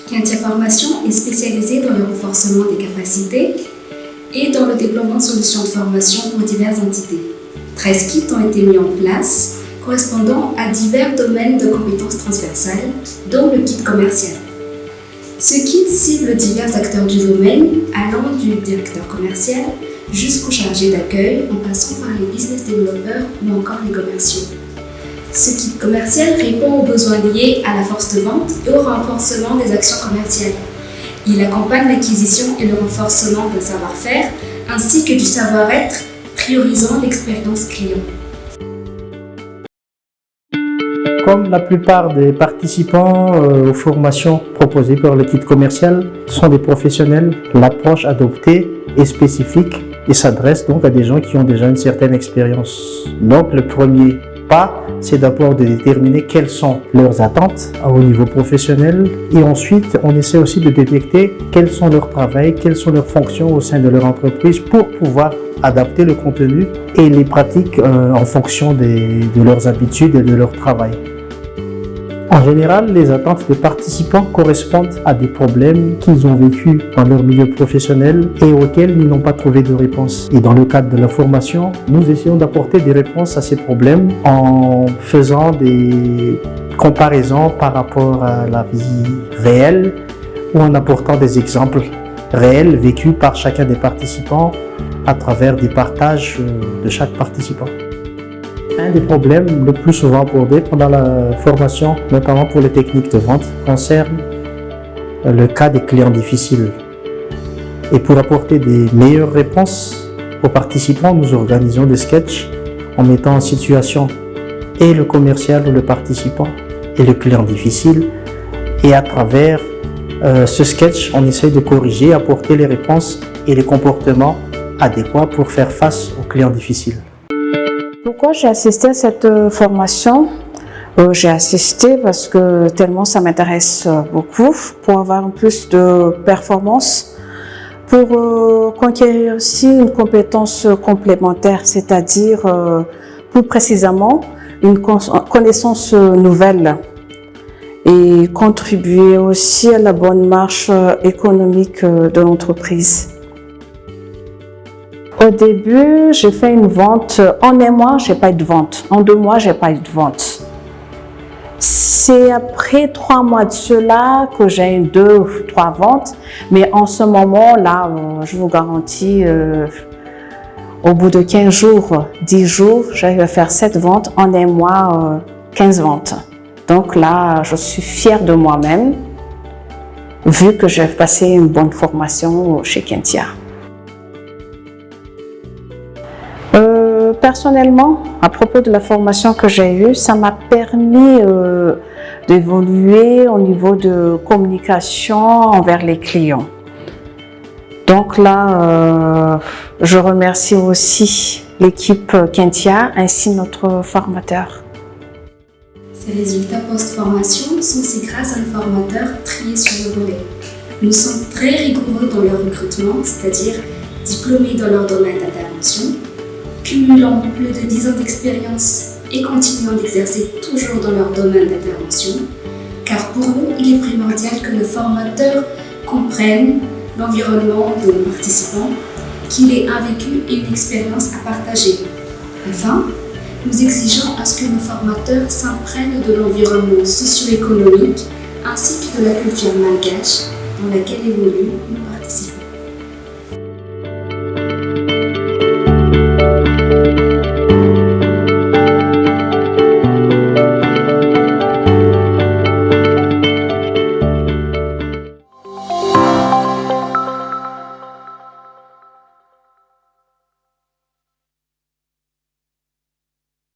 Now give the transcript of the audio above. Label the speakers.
Speaker 1: Kentia Formation est spécialisée dans le renforcement des capacités et dans le déploiement de solutions de formation pour diverses entités. 13 kits ont été mis en place, correspondant à divers domaines de compétences transversales, dont le kit commercial. Ce kit cible divers acteurs du domaine, allant du directeur commercial jusqu'au chargé d'accueil, en passant par les business développeurs ou encore les commerciaux. Ce kit commercial répond aux besoins liés à la force de vente et au renforcement des actions commerciales. Il accompagne l'acquisition et le renforcement d'un savoir-faire ainsi que du savoir-être, priorisant l'expérience client.
Speaker 2: Comme la plupart des participants aux formations proposées par le kit commercial sont des professionnels, l'approche adoptée est spécifique et s'adresse donc à des gens qui ont déjà une certaine expérience. Donc le premier pas, c'est d'abord de déterminer quelles sont leurs attentes au niveau professionnel et ensuite on essaie aussi de détecter quels sont leurs travails, quelles sont leurs fonctions au sein de leur entreprise pour pouvoir adapter le contenu et les pratiques en fonction de leurs habitudes et de leur travail. En général, les attentes des participants correspondent à des problèmes qu'ils ont vécus dans leur milieu professionnel et auxquels ils n'ont pas trouvé de réponse. Et dans le cadre de la formation, nous essayons d'apporter des réponses à ces problèmes en faisant des comparaisons par rapport à la vie réelle ou en apportant des exemples réels vécus par chacun des participants à travers des partages de chaque participant. Un des problèmes le plus souvent abordés pendant la formation, notamment pour les techniques de vente, concerne le cas des clients difficiles. Et pour apporter des meilleures réponses aux participants, nous organisons des sketchs en mettant en situation et le commercial ou le participant et le client difficile. Et à travers ce sketch, on essaie de corriger, apporter les réponses et les comportements adéquats pour faire face aux clients difficiles.
Speaker 3: Pourquoi j'ai assisté à cette formation? J'ai assisté parce que tellement ça m'intéresse beaucoup pour avoir plus de performance, pour conquérir aussi une compétence complémentaire, c'est-à-dire plus précisément une connaissance nouvelle et contribuer aussi à la bonne marche économique de l'entreprise. Au début, j'ai fait une vente. En un mois, j'ai pas eu de vente. En 2 mois, j'ai pas eu de vente. C'est après 3 mois de cela que j'ai eu 2 ou 3 ventes. Mais en ce moment-là, je vous garantis, au bout de 15 jours, 10 jours, j'arrive à faire 7 ventes. En un mois, 15 ventes. Donc là, je suis fière de moi-même, vu que j'ai passé une bonne formation chez Kentia. Personnellement, à propos de la formation que j'ai eue, ça m'a permis d'évoluer au niveau de communication envers les clients. Donc là, je remercie aussi l'équipe Kentia ainsi notre formateur.
Speaker 1: Ces résultats post-formation sont aussi grâce à un formateur trié sur le volet. Nous sommes très rigoureux dans leur recrutement, c'est-à-dire diplômés dans leur domaine d'intervention, cumulant plus de 10 ans d'expérience et continuant d'exercer toujours dans leur domaine d'intervention, car pour nous, il est primordial que le formateur comprenne l'environnement de nos participants, qu'il ait un vécu et une expérience à partager. Enfin, nous exigeons à ce que nos formateurs s'imprègnent de l'environnement socio-économique ainsi que de la culture malgache dans laquelle évoluent nos participants.